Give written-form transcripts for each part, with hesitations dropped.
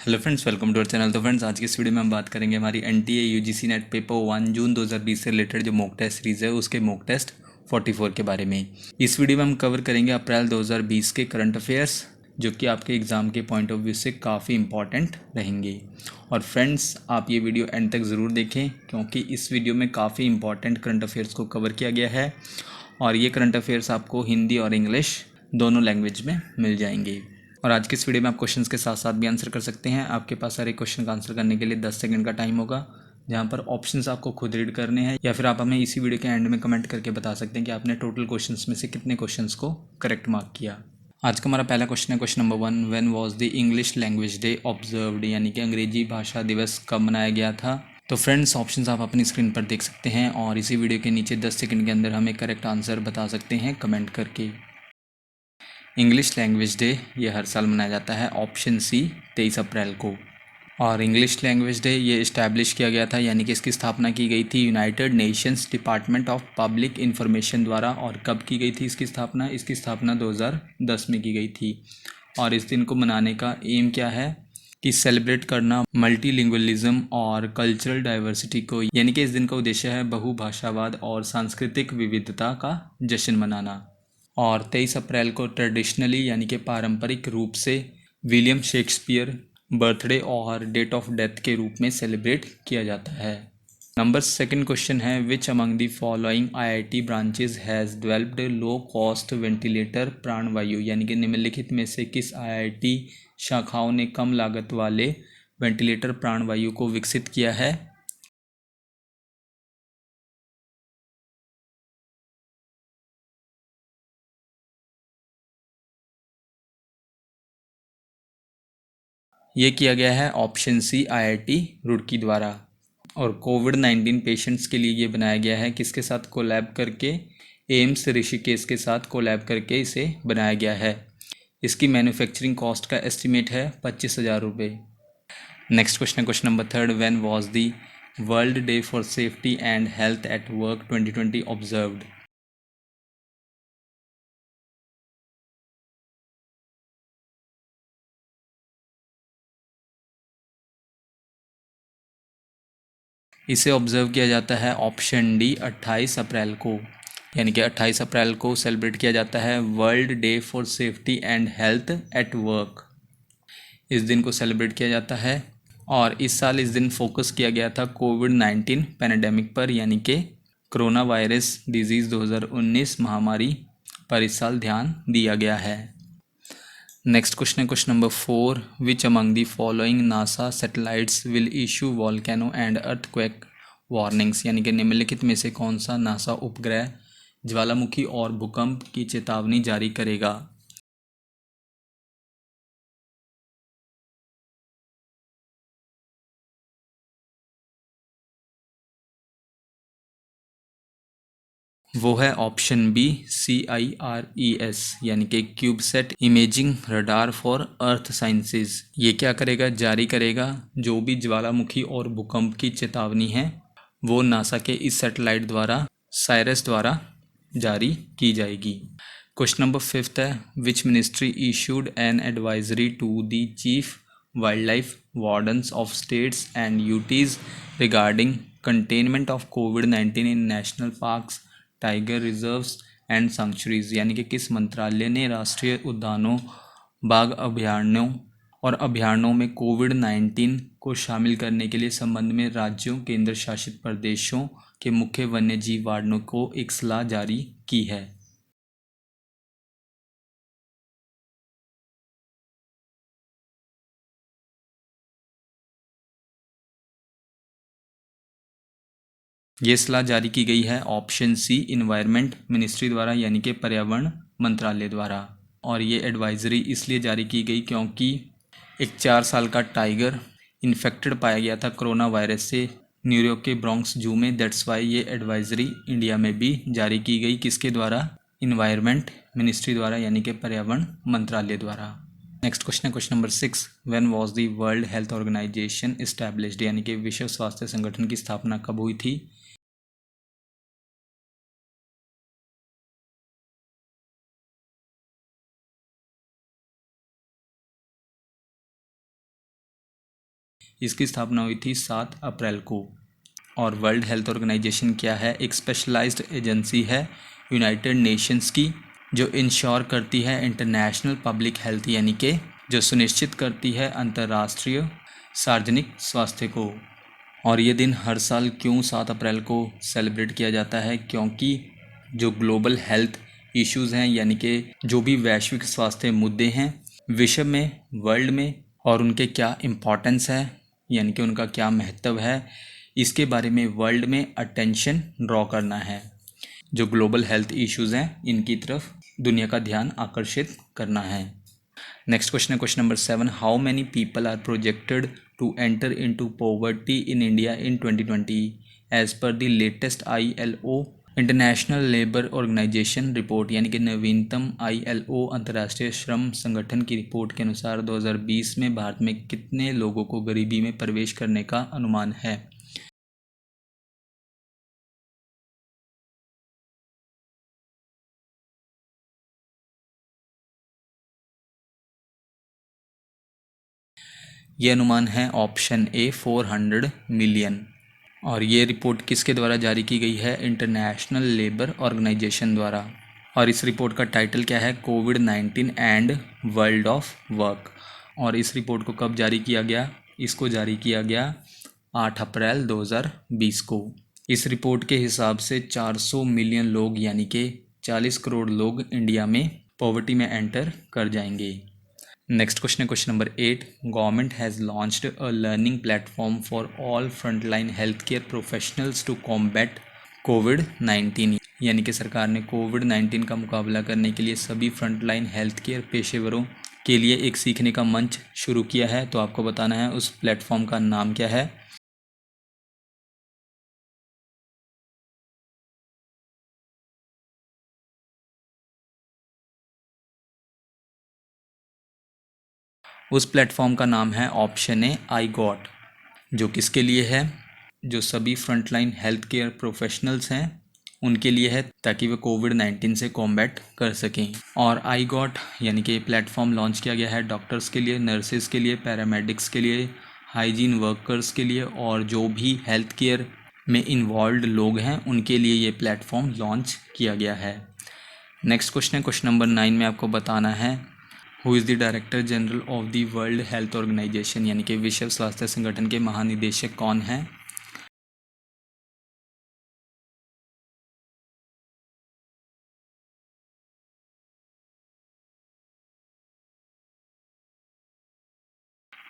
Hello friends, welcome to our channel. तो friends, आज की इस वीडियो में हम बात करेंगे हमारी एनटीए यूजीसी नेट पेपर 1 जून 2020 से रिलेटेड जो मॉक टेस्ट सीरीज़ है उसके मॉक टेस्ट 44 के बारे में। इस वीडियो में हम कवर करेंगे अप्रैल 2020 के करंट अफेयर्स, जो कि आपके एग्ज़ाम के पॉइंट ऑफ व्यू से काफ़ी इंपॉर्टेंट रहेंगे। और फ्रेंड्स, आप ये वीडियो एंड तक ज़रूर देखें, क्योंकि इस वीडियो में काफ़ी इंपॉर्टेंट करंट अफेयर्स को कवर किया गया है और ये करंट अफेयर्स आपको हिंदी और इंग्लिश दोनों लैंग्वेज में मिल जाएंगे। और आज की इस वीडियो में आप क्वेश्चंस के साथ साथ भी आंसर कर सकते हैं। आपके पास सारे क्वेश्चन का आंसर करने के लिए 10 सेकंड का टाइम होगा, जहां पर ऑप्शंस आपको खुद रीड करने हैं, या फिर आप हमें इसी वीडियो के एंड में कमेंट करके बता सकते हैं कि आपने टोटल क्वेश्चंस में से कितने क्वेश्चंस को करेक्ट मार्क किया। आज का हमारा पहला क्वेश्चन है, question number 1, when was the English language day observed, यानी कि अंग्रेजी भाषा दिवस कब मनाया गया था। तो फ्रेंड्स, ऑप्शंस आप अपनी स्क्रीन पर देख सकते हैं और इसी वीडियो के नीचे 10 सेकंड के अंदर हमें करेक्ट आंसर बता सकते हैं कमेंट करके। इंग्लिश लैंग्वेज डे ये हर साल मनाया जाता है, ऑप्शन सी 23 अप्रैल को। और इंग्लिश लैंग्वेज डे ये इस्टेब्लिश किया गया था, यानी कि इसकी स्थापना की गई थी United Nations department of public information द्वारा। और कब की गई थी इसकी स्थापना? इसकी स्थापना 2010 में की गई थी। और इस दिन को मनाने का एम क्या है कि सेलिब्रेट करना मल्टीलिंगुअलिज्म और कल्चरल डाइवर्सिटी को, यानी कि इस दिन का उद्देश्य है बहुभाषावाद और सांस्कृतिक विविधता का जश्न मनाना। और 23 अप्रैल को ट्रेडिशनली, यानी कि पारंपरिक रूप से विलियम शेक्सपियर बर्थडे और डेट ऑफ डेथ के रूप में सेलिब्रेट किया जाता है। नंबर सेकंड क्वेश्चन है, विच among the following IIT branches has developed low cost ventilator प्राणवायु, यानी कि निम्नलिखित में से किस आईआईटी शाखाओं ने कम लागत वाले वेंटिलेटर प्राणवायु को विकसित किया है। ये किया गया है ऑप्शन सी आईआईटी रुड़की द्वारा। और कोविड-19 पेशेंट्स के लिए ये बनाया गया है, किसके साथ कोलैब करके? एम्स ऋषिकेश के साथ कोलैब करके इसे बनाया गया है। इसकी मैन्युफैक्चरिंग कॉस्ट का एस्टिमेट है 25,000 रुपये। नेक्स्ट क्वेश्चन है, question number 3, when was the world day for safety and health at work 2020 observed. इसे ऑब्जर्व किया जाता है ऑप्शन डी 28 अप्रैल को, यानी कि 28 अप्रैल को सेलिब्रेट किया जाता है world day for safety and health at work. इस दिन को सेलिब्रेट किया जाता है और इस साल इस दिन फोकस किया गया था कोविड-19 पैंडेमिक पर, यानी कि कोरोना वायरस डिजीज़ 2019 महामारी पर इस साल ध्यान दिया गया है। नेक्स्ट क्वेश्चन है, question number 4, which among the following NASA satellites will issue volcano and earthquake warnings, यानी कि निम्नलिखित में से कौन सा नासा उपग्रह ज्वालामुखी और भूकंप की चेतावनी जारी करेगा। वो है ऑप्शन बी CIRES, यानी कि CubeSat imaging radar for earth sciences. ये क्या करेगा? जारी करेगा जो भी ज्वालामुखी और भूकंप की चेतावनी है वो नासा के इस सैटेलाइट द्वारा, साइरस द्वारा जारी की जाएगी। क्वेश्चन नंबर 5 है, which ministry issued an advisory to the chief wild life wardens of states and UTs regarding containment of कोविड-19 in national parks, tiger reserves and sanctuaries, यानी कि किस मंत्रालय ने राष्ट्रीय उद्यानों, बाघ अभयारण्यों और अभयारण्यों में कोविड-19 को शामिल करने के लिए संबंध में राज्यों, केंद्र शासित प्रदेशों के मुख्य वन्य जीव वार्डनों को एक सलाह जारी की है। ये सलाह जारी की गई है ऑप्शन सी इन्वायरमेंट मिनिस्ट्री द्वारा, यानी कि पर्यावरण मंत्रालय द्वारा। और ये एडवाइजरी इसलिए जारी की गई क्योंकि एक 4 साल का टाइगर इन्फेक्टेड पाया गया था कोरोना वायरस से न्यूयॉर्क के ब्रोंक्स जू में। दैट्स वाई ये एडवाइजरी इंडिया में भी जारी की गई, किसके द्वारा? इन्वायरमेंट मिनिस्ट्री द्वारा, यानी कि पर्यावरण मंत्रालय द्वारा। नेक्स्ट क्वेश्चन है, question number 6, when was the world health organization established, यानी कि विश्व स्वास्थ्य संगठन की स्थापना कब हुई थी। इसकी स्थापना हुई थी 7 अप्रैल को। और वर्ल्ड हेल्थ ऑर्गेनाइजेशन क्या है? एक स्पेशलाइज्ड एजेंसी है यूनाइटेड नेशंस की, जो इंश्योर करती है इंटरनेशनल पब्लिक हेल्थ, यानी कि जो सुनिश्चित करती है अंतर्राष्ट्रीय सार्वजनिक स्वास्थ्य को। और ये दिन हर साल क्यों 7 अप्रैल को सेलिब्रेट किया जाता है? क्योंकि जो ग्लोबल हेल्थ इश्यूज़ हैं, यानी कि जो भी वैश्विक स्वास्थ्य मुद्दे हैं विश्व में, वर्ल्ड में, और उनके क्या इम्पोर्टेंस है, यानी कि उनका क्या महत्व है, इसके बारे में वर्ल्ड में अटेंशन ड्रॉ करना है। जो ग्लोबल हेल्थ इश्यूज़ हैं इनकी तरफ दुनिया का ध्यान आकर्षित करना है। नेक्स्ट क्वेश्चन है question number 7। How many people are projected to enter into poverty in India in 2020 as per the latest ILO international labour organization report, यानी कि नवीनतम ILO अंतर्राष्ट्रीय श्रम संगठन की रिपोर्ट के अनुसार 2020 में भारत में कितने लोगों को गरीबी में प्रवेश करने का अनुमान है? ये अनुमान है ऑप्शन ए 400 मिलियन। और ये रिपोर्ट किसके द्वारा जारी की गई है? इंटरनेशनल लेबर ऑर्गेनाइजेशन द्वारा। और इस रिपोर्ट का टाइटल क्या है? कोविड-19 एंड वर्ल्ड ऑफ वर्क। और इस रिपोर्ट को कब जारी किया गया? इसको जारी किया गया 8 अप्रैल 2020 को। इस रिपोर्ट के हिसाब से 400 मिलियन लोग, यानी कि 40 करोड़ लोग इंडिया में पॉवर्टी में एंटर कर जाएंगे। नेक्स्ट क्वेश्चन है question number 8। Government has launched a learning platform for all frontline health care professionals to combat COVID, यानी कि सरकार ने कोविड-19 का मुकाबला करने के लिए सभी फ्रंटलाइन हेल्थ केयर पेशेवरों के लिए एक सीखने का मंच शुरू किया है। तो आपको बताना है उस प्लेटफॉर्म का नाम क्या है। उस प्लेटफॉर्म का नाम है ऑप्शन ए आई गॉट, जो किसके लिए है? जो सभी फ्रंटलाइन हेल्थ केयर प्रोफेशनल्स हैं उनके लिए है, ताकि वे कोविड-19 से कॉम्बैट कर सकें। और आई गॉट यानी कि प्लेटफॉर्म लॉन्च किया गया है डॉक्टर्स के लिए, नर्सेज़ के लिए, पैरामेडिक्स के लिए, हाइजीन वर्कर्स के लिए, और जो भी हेल्थ केयर में इन्वॉल्व लोग हैं उनके लिए ये प्लेटफॉर्म लॉन्च किया गया है। नेक्स्ट क्वेश्चन है क्वेश्चन नंबर 9 में आपको बताना है who is the director general of the world health organization, यानी कि विश्व स्वास्थ्य संगठन के महानिदेशक कौन हैं?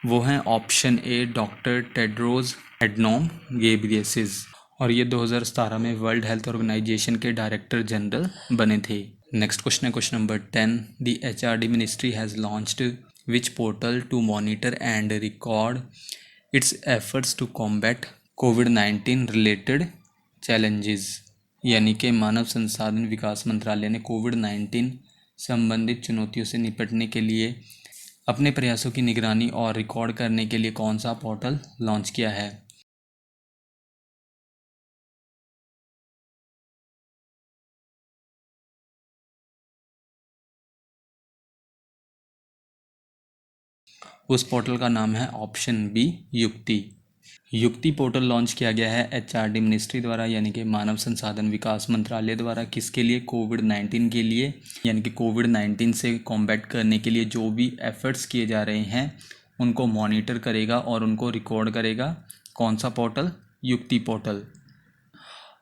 वो हैं option A doctor Tedros Adhanom Ghebreyesus. और ये 2017 में वर्ल्ड हेल्थ ऑर्गेनाइजेशन के डायरेक्टर जनरल बने थे। नेक्स्ट क्वेश्चन है question number 10। The HRD ministry has launched which portal to monitor and record its efforts to combat covid related challenges, यानी कि मानव संसाधन विकास मंत्रालय ने कोविड-19 संबंधित चुनौतियों से निपटने के लिए अपने प्रयासों की निगरानी और रिकॉर्ड करने के लिए कौन सा पोर्टल लॉन्च किया है? उस पोर्टल का नाम है ऑप्शन बी युक्ति। युक्ति पोर्टल लॉन्च किया गया है HRD मिनिस्ट्री द्वारा, यानी कि मानव संसाधन विकास मंत्रालय द्वारा। किसके लिए? कोविड-19 के लिए, यानी कि कोविड-19 से कॉम्बैट करने के लिए जो भी एफर्ट्स किए जा रहे हैं उनको मॉनिटर करेगा और उनको रिकॉर्ड करेगा। कौन सा पोर्टल? युक्ति पोर्टल।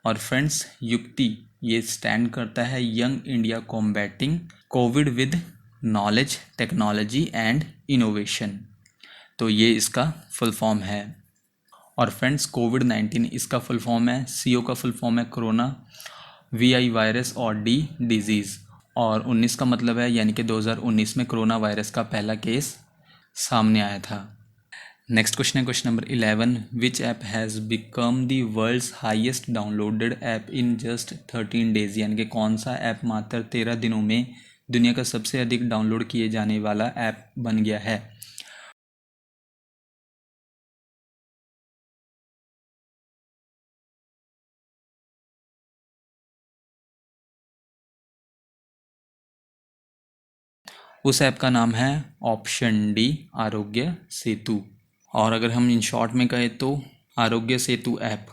और फ्रेंड्स, युक्ति ये स्टैंड करता है young India combating Covid with knowledge, technology and innovation. तो ये इसका फुल फॉर्म है। और फ्रेंड्स, कोविड-19 इसका फुल फॉर्म है, CO का फुल फॉर्म है कोरोना, VI वायरस, और D डिजीज़। और 19 का मतलब है, यानी कि 2019 में कोरोना वायरस का पहला केस सामने आया था। नेक्स्ट क्वेश्चन है question number 11। Which app has become the world's highest downloaded app in just 13 days, यानी कि कौन सा ऐप मात्र 13 दिनों में दुनिया का सबसे अधिक डाउनलोड किए जाने वाला ऐप बन गया है? उस ऐप का नाम है ऑप्शन डी आरोग्य सेतु। और अगर हम इन शॉर्ट में कहें तो आरोग्य सेतु ऐप,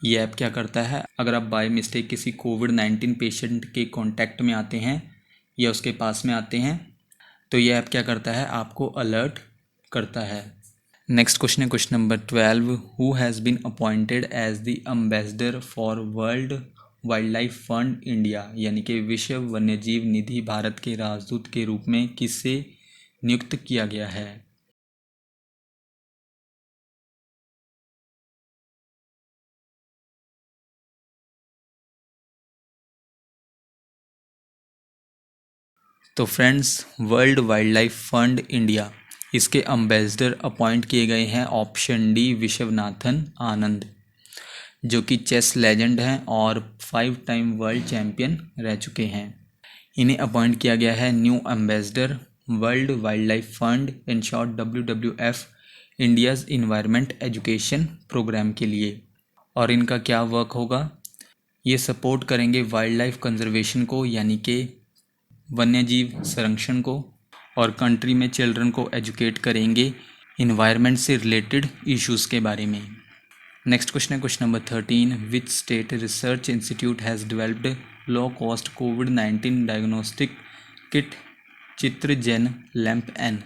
ये ऐप क्या करता है, अगर आप बाय मिस्टेक किसी कोविड-19 पेशेंट के कांटेक्ट में आते हैं या उसके पास में आते हैं तो ये ऐप क्या करता है, आपको अलर्ट करता है। नेक्स्ट क्वेश्चन है question number 12, who has been appointed as the ambassador for world wild life fund India, यानी कि विश्व वन्यजीव निधि भारत के राजदूत के रूप में किसे नियुक्त किया गया है। तो friends, world wild life fund India, इसके एम्बेसडर अपॉइंट किए गए हैं ऑप्शन डी विश्वनाथन आनंद, जो कि चेस लेजेंड हैं और 5 टाइम वर्ल्ड चैम्पियन रह चुके हैं। इन्हें अपॉइंट किया गया है new ambassador world wild life fund, in short WWF, India's environment education programme के लिए। और इनका क्या वर्क होगा, ये सपोर्ट करेंगे वाइल्ड लाइफ कंजर्वेशन को, यानी कि वन्यजीव संरक्षण को, और कंट्री में चिल्ड्रन को एजुकेट करेंगे इन्वायरमेंट से रिलेटेड इश्यूज़ के बारे में। नेक्स्ट क्वेश्चन है question number 13, which state research institute has developed low cost covid diagnostic kit चित्रजन लैम्प एन।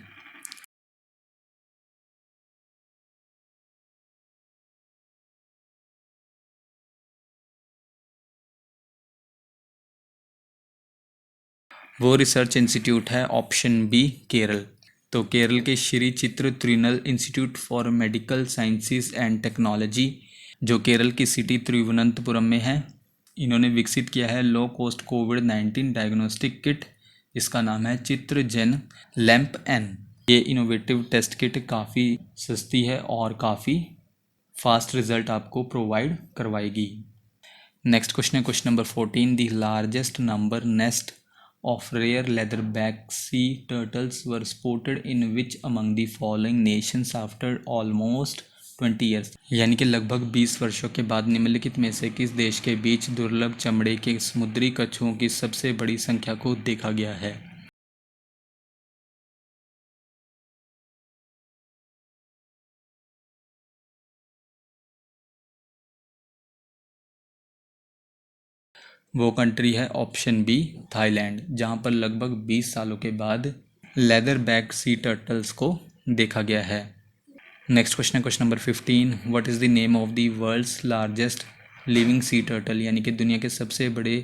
वो रिसर्च इंस्टीट्यूट है ऑप्शन बी केरल। तो केरल के Shri Chitra Tirunal institute for medical sciences and technology, जो केरल की सिटी तिरुवनंतपुरम में है, इन्होंने विकसित किया है लो कॉस्ट कोविड-19 डायग्नोस्टिक किट, इसका नाम है चित्रजन लैम्प एन। ये इनोवेटिव टेस्ट किट काफ़ी सस्ती है और काफ़ी फास्ट रिजल्ट आपको प्रोवाइड करवाएगी। नेक्स्ट क्वेश्चन है question number 14, the largest number nest of rare leatherback sea turtles were spotted in which among the following nations after almost 20 years, यानी कि लगभग 20 वर्षों के बाद निम्नलिखित में से किस देश के बीच दुर्लभ चमड़े के समुद्री कछुओं की सबसे बड़ी संख्या को देखा गया है। वो कंट्री है ऑप्शन बी थाईलैंड, जहाँ पर लगभग 20 सालों के बाद लेदर बैक सी टर्टल्स को देखा गया है। नेक्स्ट क्वेश्चन है question number 15, what is the name of the world's largest living sea turtle, यानी कि दुनिया के सबसे बड़े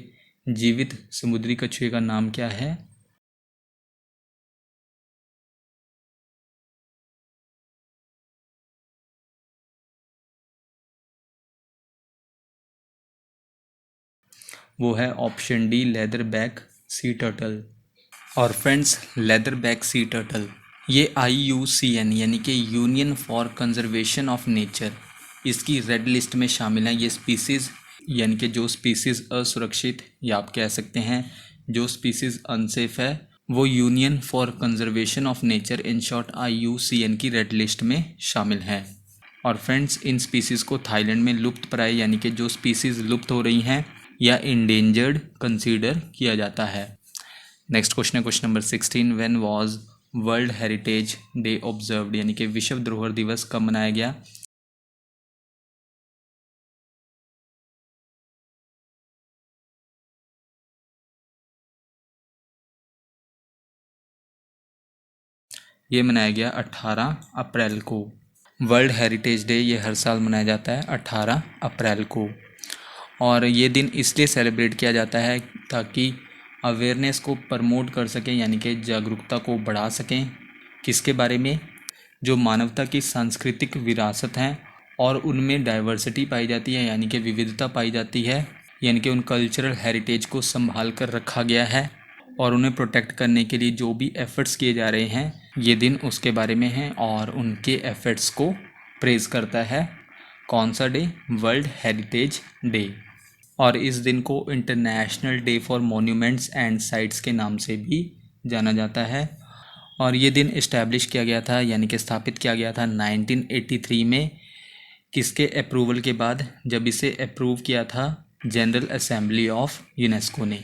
जीवित समुद्री कछुए का नाम क्या है। वो है option D leatherback sea turtle. और friends, leatherback sea turtle ये IUCN यानी कि union for conservation of nature, इसकी रेड लिस्ट में शामिल है। ये स्पीसीज़ यानी कि जो स्पीसीज़ असुरक्षित या आप कह सकते हैं जो स्पीसीज़ अनसेफ है, वो union for conservation of nature in short IUCN की रेड लिस्ट में शामिल है। और फ्रेंड्स, इन स्पीसीज़ को थाईलैंड में लुप्त प्राय यानी कि जो स्पीसीज़ लुप्त हो रही हैं या इंडेंजर्ड कंसीडर किया जाता है। नेक्स्ट क्वेश्चन है question number 16, when was world heritage day observed, यानी कि विश्व धरोहर दिवस कब मनाया गया। ये मनाया गया 18 अप्रैल को। वर्ल्ड हेरिटेज डे ये हर साल मनाया जाता है 18 अप्रैल को। और ये दिन इसलिए सेलिब्रेट किया जाता है ताकि अवेयरनेस को प्रमोट कर सकें, यानी कि जागरूकता को बढ़ा सकें। किसके बारे में, जो मानवता की सांस्कृतिक विरासत हैं और उनमें डाइवर्सिटी पाई जाती है, यानी कि विविधता पाई जाती है, यानी कि उन कल्चरल हेरिटेज को संभाल कर रखा गया है और उन्हें प्रोटेक्ट करने के लिए जो भी एफ़र्ट्स किए जा रहे हैं, ये दिन उसके बारे में है और उनके एफ़र्ट्स को प्रेज़ करता है। कौन सा डे, वर्ल्ड हेरिटेज डे। और इस दिन को international day for monuments and sites के नाम से भी जाना जाता है। और ये दिन इस्टेब्लिश किया गया था, यानी कि स्थापित किया गया था 1983 में। किसके अप्रूवल के बाद, जब इसे अप्रूव किया था जनरल असेंबली ऑफ यूनेस्को ने।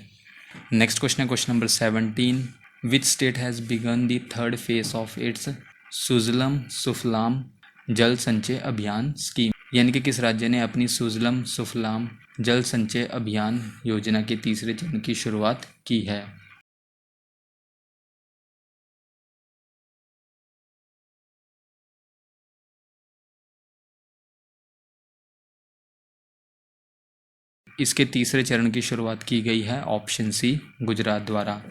नेक्स्ट क्वेश्चन है question number 17, which state has begun the third phase of its Sujalam Sufalam Jal Sanchay अभियान स्कीम, यानी कि किस राज्य ने अपनी सुजलम सुफलाम जल संचय अभियान योजना के तीसरे चरण की शुरुआत की है। इसके तीसरे चरण की शुरुआत की गई है ऑप्शन सी गुजरात द्वारा।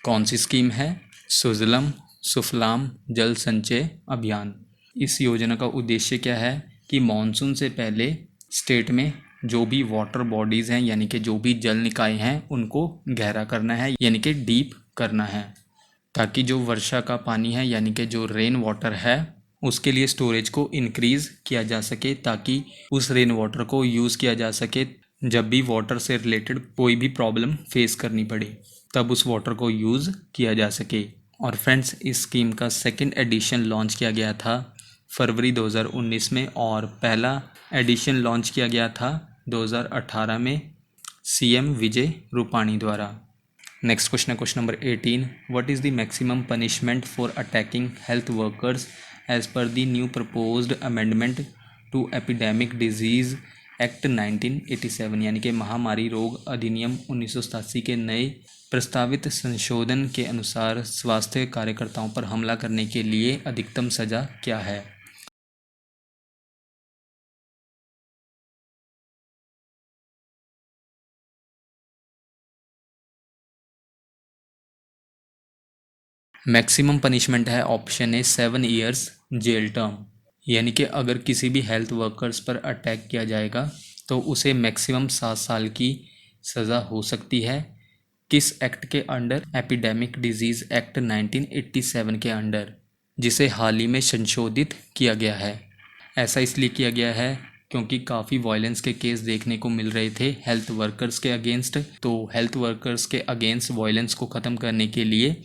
कौन सी स्कीम है? सुजलम सुफलाम जल संचय अभियान। इस योजना का उद्देश्य क्या है कि मानसून से पहले स्टेट में जो भी वाटर बॉडीज़ हैं यानी कि जो भी जल निकाय हैं उनको गहरा करना है यानी कि डीप करना है, ताकि जो वर्षा का पानी है यानी कि जो रेन वाटर है उसके लिए स्टोरेज को इंक्रीज़ किया जा सके, ताकि उस रेन वाटर को यूज़ किया जा सके जब भी वाटर से रिलेटेड कोई भी प्रॉब्लम फेस करनी पड़े तब उस वाटर को यूज़ किया जा सके। और फ्रेंड्स, इस स्कीम का सेकंड एडिशन लॉन्च किया गया था फरवरी 2019 में और पहला एडिशन लॉन्च किया गया था 2018 में सीएम विजय रूपाणी द्वारा। नेक्स्ट क्वेश्चन है question number 18। What is the maximum punishment for attacking health workers as per the new proposed amendment to epidemic disease act 1987, यानी कि महामारी रोग अधिनियम 1987 के नए प्रस्तावित संशोधन के अनुसार स्वास्थ्य कार्यकर्ताओं पर हमला करने के लिए अधिकतम सज़ा क्या है? मैक्सिमम पनिशमेंट है option A 7 years jail term, यानी कि अगर किसी भी हेल्थ वर्कर्स पर अटैक किया जाएगा तो उसे मैक्सिमम 7 साल की सज़ा हो सकती है। किस एक्ट के अंडर? एपिडेमिक डिजीज़ एक्ट 1987 के अंडर, जिसे हाल ही में संशोधित किया गया है। ऐसा इसलिए किया गया है क्योंकि काफ़ी वायलेंस के केस देखने को मिल रहे थे हेल्थ वर्कर्स के अगेंस्ट, तो हेल्थ वर्कर्स के अगेंस्ट वायलेंस को ख़त्म करने के लिए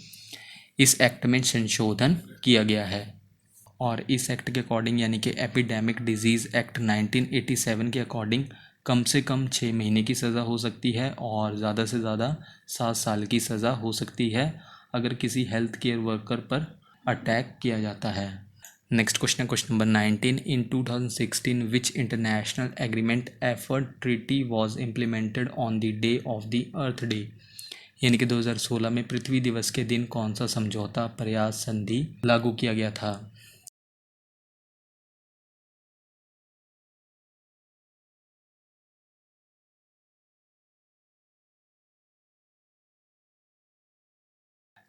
इस एक्ट में संशोधन किया गया है। और इस एक्ट के अकॉर्डिंग यानी कि एपिडेमिक डिजीज़ एक्ट 1987 के अकॉर्डिंग कम से कम 6 महीने की सज़ा हो सकती है और ज़्यादा से ज़्यादा 7 साल की सज़ा हो सकती है अगर किसी हेल्थ केयर वर्कर पर अटैक किया जाता है। नेक्स्ट क्वेश्चन है question number 19। In 2016 which international agreement effort treaty was implemented on the day of the earth day, यानी कि 2016 में पृथ्वी दिवस के दिन कौन सा समझौता प्रयास संधि लागू किया गया था?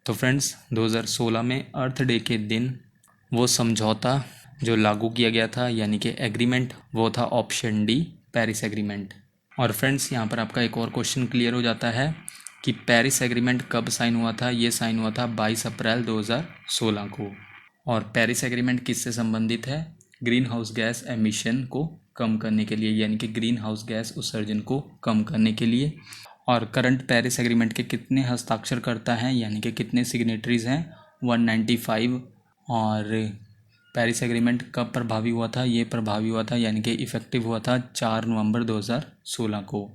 तो फ्रेंड्स, 2016 में अर्थ डे के दिन वो समझौता जो लागू किया गया था यानी कि एग्रीमेंट, वो था ऑप्शन डी पेरिस एग्रीमेंट। और फ्रेंड्स, यहाँ पर आपका एक और क्वेश्चन क्लियर हो जाता है कि पेरिस एग्रीमेंट कब साइन हुआ था। ये साइन हुआ था 22 अप्रैल 2016 को। और पेरिस एग्रीमेंट किससे संबंधित है? ग्रीन हाउस गैस एमिशन को कम करने के लिए, यानी कि ग्रीन हाउस गैस उत्सर्जन को कम करने के लिए। और करंट पेरिस एग्रीमेंट के कितने हस्ताक्षरकर्ता हैं यानी कि कितने सिग्नेटरीज़ हैं? 195। और पेरिस एग्रीमेंट कब प्रभावी हुआ था? ये प्रभावी हुआ था यानी कि इफ़ेक्टिव हुआ था 4 नवंबर 2016 को।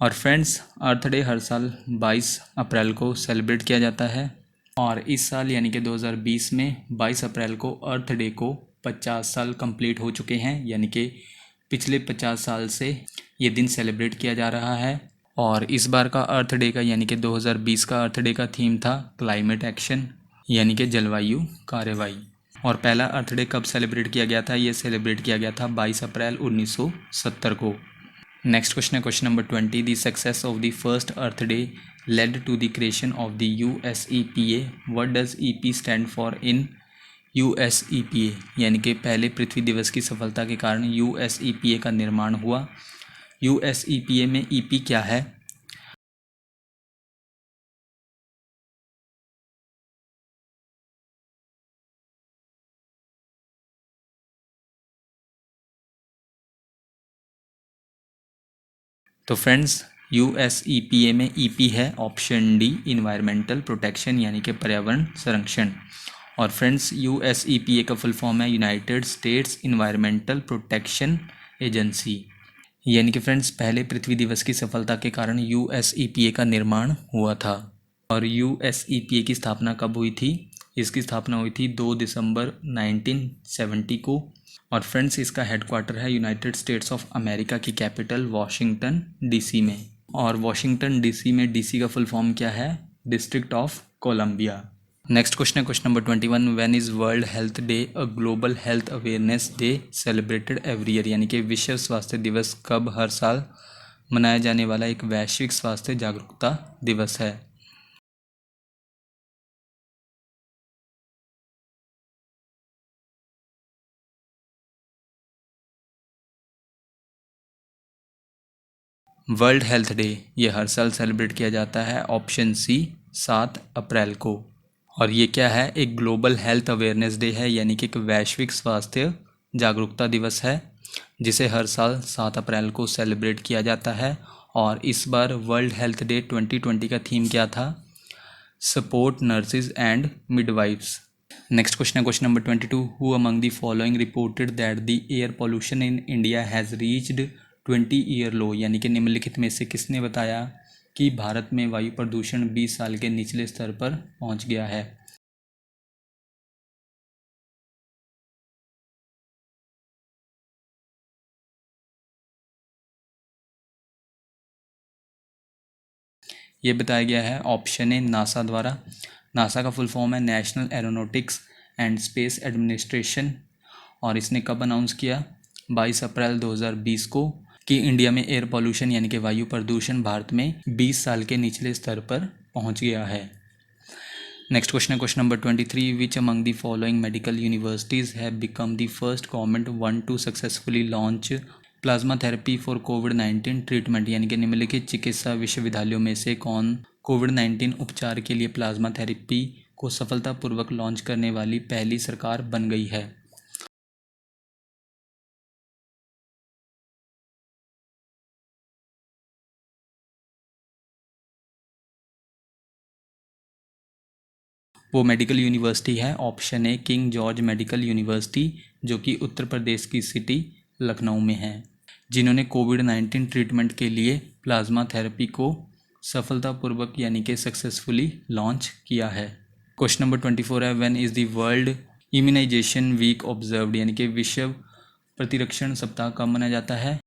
और फ्रेंड्स, अर्थ डे हर साल 22 अप्रैल को सेलिब्रेट किया जाता है और इस साल यानी कि 2020 में 22 अप्रैल को अर्थ डे को 50 साल कंप्लीट हो चुके हैं, यानी कि पिछले 50 साल से ये दिन सेलिब्रेट किया जा रहा है। और इस बार का अर्थ डे का यानी कि 2020 का अर्थ डे का थीम था क्लाइमेट एक्शन, यानी कि जलवायु कार्रवाई। और पहला अर्थ डे कब सेलिब्रेट किया गया था? ये सेलिब्रेट किया गया था 22 अप्रैल 1970 को। नेक्स्ट क्वेश्चन है question number 20। The success of the first earth day led to the creation of the USEPA। What does EP stand for in USEPA, यानी कि पहले पृथ्वी दिवस की सफलता के कारण USEPA का निर्माण हुआ। USEPA में EP क्या है? तो फ्रेंड्स, USEPA में EP है ऑप्शन डी इन्वायरमेंटल प्रोटेक्शन, यानी कि पर्यावरण संरक्षण। और फ्रेंड्स, USEPA का फुल फॉर्म है United states environmental protection agency. यानी कि फ्रेंड्स, पहले पृथ्वी दिवस की सफलता के कारण USEPA का निर्माण हुआ था। और USEPA की स्थापना कब हुई थी? इसकी स्थापना हुई थी 2 दिसंबर 1970 को। और फ्रेंड्स, इसका हेडक्वार्टर है यूनाइटेड स्टेट्स ऑफ अमेरिका की कैपिटल वाशिंगटन डीसी में। और वाशिंगटन डीसी में डीसी का फुल फॉर्म क्या है? District of Columbia. Next question है question number 21। When is World Health Day a global health awareness day celebrated every year? यानी कि विश्व स्वास्थ्य दिवस कब हर साल मनाया जाने वाला एक वैश्विक स्वास्थ्य जागरूकता दिवस है? वर्ल्ड हेल्थ डे ये हर साल सेलिब्रेट किया जाता है ऑप्शन सी 7 अप्रैल को। और ये क्या है? एक ग्लोबल हेल्थ अवेयरनेस डे है, यानी कि एक वैश्विक स्वास्थ्य जागरूकता दिवस है जिसे हर साल 7 अप्रैल को सेलिब्रेट किया जाता है। और इस बार वर्ल्ड हेल्थ डे 2020 का थीम क्या था? Support nurses and midwifes. Next question है question number 22। Who among the following reported that the air pollution in India has reached 20 year low? यानी कि निम्नलिखित में से किसने बताया कि भारत में वायु प्रदूषण 20 साल के निचले स्तर पर पहुंच गया है? ये बताया गया है ऑप्शन ए नासा द्वारा। नासा का फुल फॉर्म है national aeronautics and space administration. और इसने कब अनाउंस किया? 22 अप्रैल 2020 को, कि इंडिया में एयर पॉल्यूशन यानी कि वायु प्रदूषण भारत में 20 साल के निचले स्तर पर पहुंच गया है। नेक्स्ट क्वेश्चन है question number 23। Which among the following medical universities have become the first government one two successfully launch plasma therapy for covid treatment? यानी कि निम्नलिखित चिकित्सा विश्वविद्यालयों में से कौन कोविड-19 उपचार के लिए प्लाज्मा थेरेपी को सफलतापूर्वक लॉन्च करने वाली पहली सरकार बन गई है? वो मेडिकल यूनिवर्सिटी है option a king George medical university, जो कि उत्तर प्रदेश की सिटी लखनऊ में है, जिन्होंने कोविड-19 ट्रीटमेंट के लिए प्लाज्मा थेरेपी को सफलतापूर्वक यानी कि सक्सेसफुली लॉन्च किया है। क्वेश्चन नंबर 24 है when is the world immunisation week observed? यानी कि विश्व प्रतिरक्षण सप्ताह कब मनाया जाता है?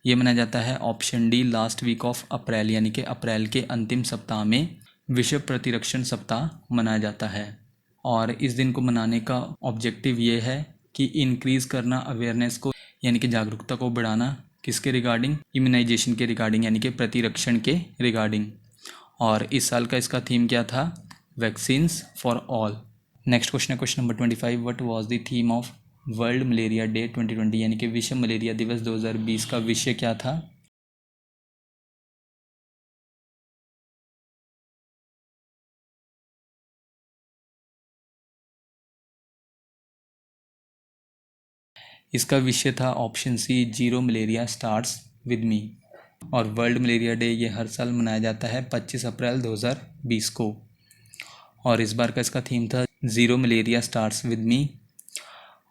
ये मनाया जाता है option D last week of April, यानी कि अप्रैल के अंतिम सप्ताह में विश्व प्रतिरक्षण सप्ताह मनाया जाता है। और इस दिन को मनाने का ऑब्जेक्टिव ये है कि इंक्रीज करना अवेयरनेस को, यानी कि जागरूकता को बढ़ाना, किसके रिगार्डिंग? इम्यूनाइजेशन के रिगार्डिंग, यानी कि प्रतिरक्षण के रिगार्डिंग। और इस साल का इसका थीम क्या था? Vaccines for all. Next question है question number 25। What was the theme of World Malaria Day 2020? यानी कि विश्व मलेरिया दिवस 2020 का विषय क्या था? इसका विषय था option C zero malaria starts with me. और वर्ल्ड मलेरिया डे ये हर साल मनाया जाता है 25 अप्रैल 2020 को। और इस बार का इसका थीम था zero malaria starts with me.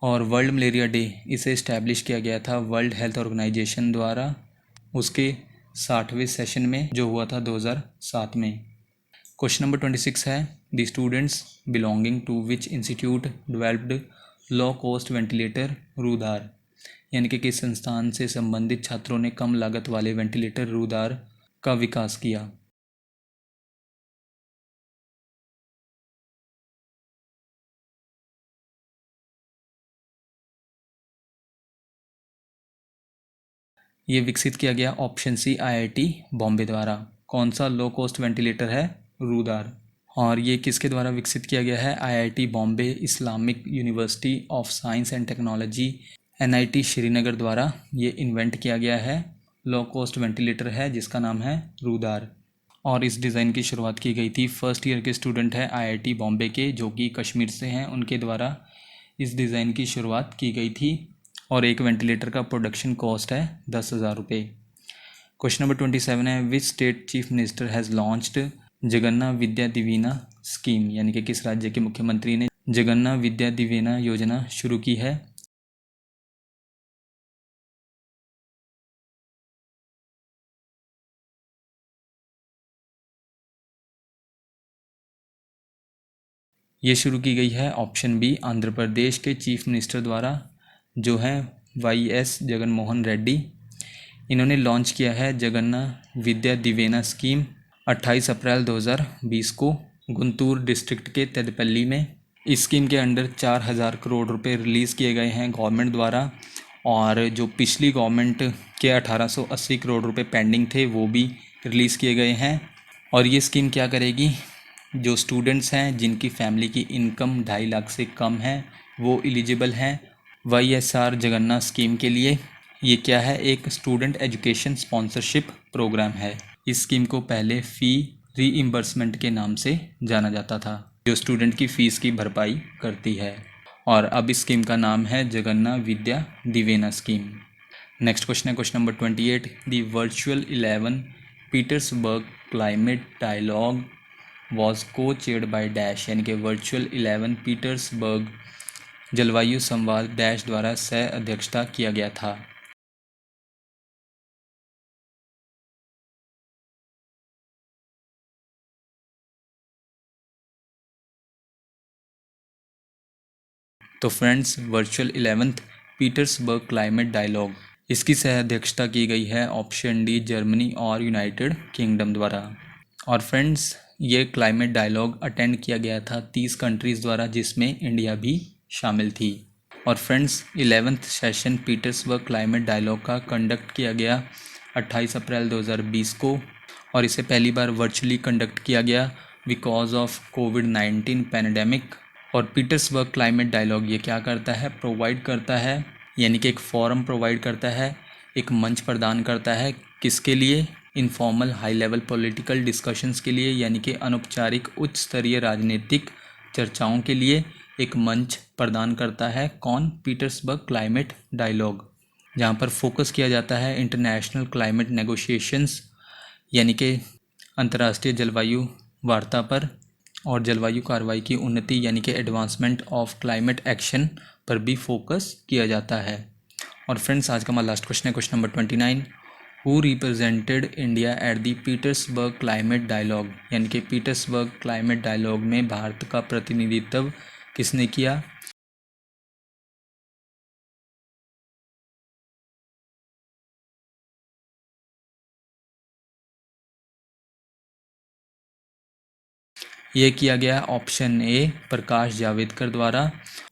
और वर्ल्ड मलेरिया डे इसे इस्टेब्लिश किया गया था वर्ल्ड हेल्थ ऑर्गेनाइजेशन द्वारा उसके 60वें सेशन में, जो हुआ था 2007 में। क्वेश्चन नंबर 26 है the students belonging to which institute developed low cost ventilator Ruhdaar? यानी कि किस संस्थान से संबंधित छात्रों ने कम लागत वाले वेंटिलेटर रूदार का विकास किया? ये विकसित किया गया ऑप्शन सी आईआईटी बॉम्बे द्वारा। कौन सा लो कॉस्ट वेंटिलेटर है? रूदार। और ये किसके द्वारा विकसित किया गया है? IIT Bombay, Islamic university of science and technology NIT Srinagar द्वारा ये इन्वेंट किया गया है। लो कॉस्ट वेंटिलेटर है जिसका नाम है रूदार। और इस डिज़ाइन की शुरुआत की गई थी फर्स्ट ईयर के स्टूडेंट हैं आईआईटी बॉम्बे के, जो कि कश्मीर से हैं, उनके द्वारा इस डिज़ाइन की शुरुआत की गई थी। और एक वेंटिलेटर का प्रोडक्शन कॉस्ट है 10,000 रुपये। क्वेश्चन नंबर 27 है which state chief minister has launched Jagananna Vidya Deevena scheme? यानी कि किस राज्य के मुख्यमंत्री ने जगन्ना विद्या दिवेना योजना शुरू की है? ये शुरू की गई है ऑप्शन बी आंध्र प्रदेश के चीफ मिनिस्टर द्वारा, जो हैं YS जगनमोहन रेड्डी। इन्होंने लॉन्च किया है जगन्ना विद्या दिवेना स्कीम 28 अप्रैल 2020 को गुंटूर डिस्ट्रिक्ट के तेदपल्ली में। इस स्कीम के अंडर 4000 करोड़ रुपए रिलीज़ किए गए हैं गवर्नमेंट द्वारा, और जो पिछली गवर्नमेंट के 1880 करोड़ रुपए पेंडिंग थे वो भी रिलीज़ किए गए हैं। और ये स्कीम क्या करेगी, जो स्टूडेंट्स हैं जिनकी फैमिली की इनकम 2.5 लाख से कम है वो एलिजिबल हैं YSR जगन्ना स्कीम के लिए। ये क्या है, एक स्टूडेंट एजुकेशन स्पॉन्सरशिप प्रोग्राम है। इस स्कीम को पहले फ़ी रीइम्बर्समेंट के नाम से जाना जाता था, जो स्टूडेंट की फ़ीस की भरपाई करती है, और अब इस स्कीम का नाम है Jagananna Vidya Deevena scheme. Next question है question number 28। The virtual 11 Petersberg climate dialogue was co chaired by dash, यानी कि वर्चुअल 11 पीटर्सबर्ग जलवायु संवाद डैश द्वारा सह अध्यक्षता किया गया था। तो friends, virtual 11th Petersberg climate dialogue, इसकी सह अध्यक्षता की गई है ऑप्शन डी जर्मनी और यूनाइटेड किंगडम द्वारा। और फ्रेंड्स, ये क्लाइमेट डायलॉग अटेंड किया गया था 30 कंट्रीज़ द्वारा, जिसमें इंडिया भी शामिल थी। और friends, 11th session Petersberg climate dialogue का कंडक्ट किया गया 28 अप्रैल 2020 को, और इसे पहली बार वर्चुअली कंडक्ट किया गया बिकॉज ऑफ कोविड-19 पैंडेमिक। और पीटर्सबर्ग क्लाइमेट डायलॉग ये क्या करता है, प्रोवाइड करता है, यानी कि एक फोरम प्रोवाइड करता है, एक मंच प्रदान करता है, किसके लिए, informal high level political discussions के लिए, यानी कि अनौपचारिक उच्च स्तरीय राजनीतिक चर्चाओं के लिए एक मंच प्रदान करता है। कौन, पीटर्सबर्ग क्लाइमेट डायलॉग, जहाँ पर फोकस किया जाता है इंटरनेशनल क्लाइमेट नेगोशिएशंस, यानी कि अंतर्राष्ट्रीय जलवायु वार्ता पर, और जलवायु कार्रवाई की उन्नति यानी कि एडवांसमेंट ऑफ क्लाइमेट एक्शन पर भी फोकस किया जाता है। और फ्रेंड्स, आज का हमारा लास्ट क्वेश्चन है question number 29। Who represented India at the Petersberg climate dialogue, यानी कि पीटर्सबर्ग क्लाइमेट डायलॉग में भारत का प्रतिनिधित्व किसने किया। ये किया गया ऑप्शन ए प्रकाश जावड़ेकर द्वारा,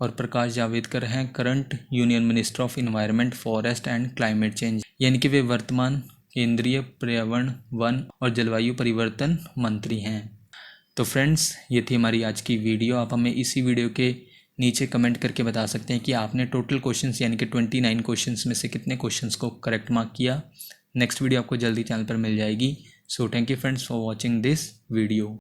और प्रकाश जावड़ेकर हैं current union minister of environment forest and climate change, यानी कि वे वर्तमान केंद्रीय पर्यावरण वन और जलवायु परिवर्तन मंत्री हैं। तो फ्रेंड्स, ये थी हमारी आज की वीडियो। आप हमें इसी वीडियो के नीचे कमेंट करके बता सकते हैं कि आपने टोटल क्वेश्चंस यानी कि 29 क्वेश्चंस में से कितने क्वेश्चंस को करेक्ट मार्क किया। नेक्स्ट वीडियो आपको जल्दी चैनल पर मिल जाएगी। So thank you friends for watching this video.